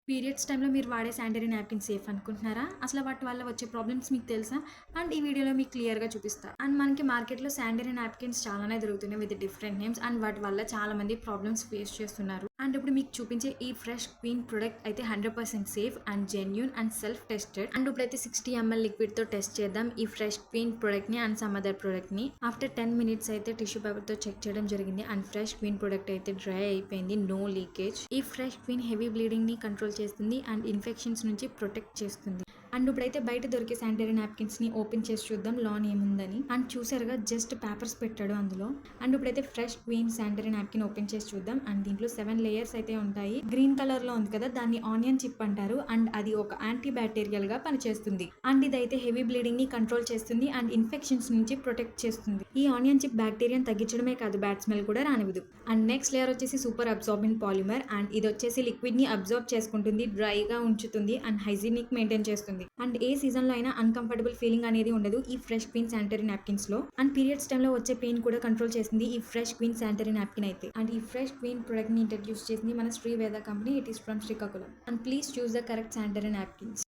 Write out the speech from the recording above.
Periods టైంలో మీరు వాడే శానిటరీ నాప్కిన్ సేఫ్ అనుకుంటున్నారా? అసలు వాటి వల్ల వచ్చే ప్రాబ్లమ్స్ మీకు తెలుసా? అండ్ ఈ వీడియోలో మీకు క్లియర్‌గా చూపిస్తా. అండ్ మనకి మార్కెట్‌లో శానిటరీ నాప్కిన్స్ చాలానే దొరుకుతున్నాయి విత్ డిఫరెంట్ నేమ్స్. అండ్ వాటి వల్ల చాలా మంది ప్రాబ్లమ్స్ ఫేస్ చేస్తున్నారు. అండ్ ఇప్పుడు మీకు చూపించే ఈ ఫ్రెష్ క్వీన్ ప్రొడక్ట్ అయితే 100% safe and genuine and self tested. And ఇప్పుడైతే 60 ml లిక్విడ్‌తో టెస్ట్ చేద్దాం ఈ ఫ్రెష్ క్వీన్ ప్రొడక్ట్‌ని అండ్ సమ్ అదర్ ప్రొడక్ట్‌ని. ఆఫ్టర్ 10 మినిట్స్ అయితే టిష్యూ పేపర్‌తో చెక్ చేయడం జరిగింది. అండ్ ఫ్రెష్ క్వీన్ ప్రొడక్ట్ అయితే డ్రై అయిపోయింది. No leakage. ఈ ఫ్రెష్ క్వీన్ హెవీ బ్లీడింగ్‌ని కంట్రోల్ చేస్తుంది అండ్ ఇన్ఫెక్షన్స్ నుంచి ప్రొటెక్ట్ చేస్తుంది. అండ్ ఇప్పుడైతే బయట దొరికే శానిటరీ నాప్కిన్స్ ని ఓపెన్ చేసి చూద్దాం లోన్ ఏముందని. అండ్ చూసారుగా జస్ట్ పేపర్స్ పెట్టాడు అందులో. అండ్ ఇప్పుడైతే fresh queen sanitary napkin open చేసి చూద్దాం. అండ్ దీంట్లో 7 లేయర్స్ అయితే ఉంటాయి. గ్రీన్ కలర్ లో ఉంది కదా, దాన్ని ఆనియన్ చిప్ అంటారు. అండ్ అది ఒక యాంటీ బ్యాక్టీరియల్ గా పనిచేస్తుంది. అండ్ ఇదైతే హెవీ బ్లీడింగ్ ని కంట్రోల్ చేస్తుంది అండ్ ఇన్ఫెక్షన్స్ నుంచి ప్రొటెక్ట్ చేస్తుంది. ఈ ఆనియన్ చిప్ బ్యాక్టీరియాని తగ్గించడమే కాదు, బ్యాడ్ స్మెల్ కూడా రానివ్వదు. అండ్ నెక్స్ట్ లేయర్ వచ్చేసి సూపర్ అబ్జార్బెంట్ పాలిమర్. అండ్ ఇది వచ్చేసి లిక్విడ్ ని అబ్జార్బ్ చేసుకుంటుంది, డ్రైగా ఉంచుతుంది అండ్ హైజీనిక్ మెయింటైన్ చేస్తుంది. అండ్ ఏ సీజన్ లో అయినా అన్కంఫర్టబుల్ ఫీలింగ్ అనేది ఉండదు ఈ ఫ్రెష్ క్వీన్ శానిటరీ నాప్కిన్స్ లో. అండ్ పీరియడ్స్ టైంలో వచ్చే పెయిన్ కూడా కంట్రోల్ చేస్తుంది ఈ ఫ్రెష్ క్వీన్ శానిటరీ నాప్కిన్ అయితే. అండ్ ఈ ఫ్రెష్ క్వీన్ ప్రొడక్ట్ ని ఇంట్రడ్యూస్ చేసింది మన Sri Veda company. It is from Srikakulam. And please choose the correct sanitary napkins.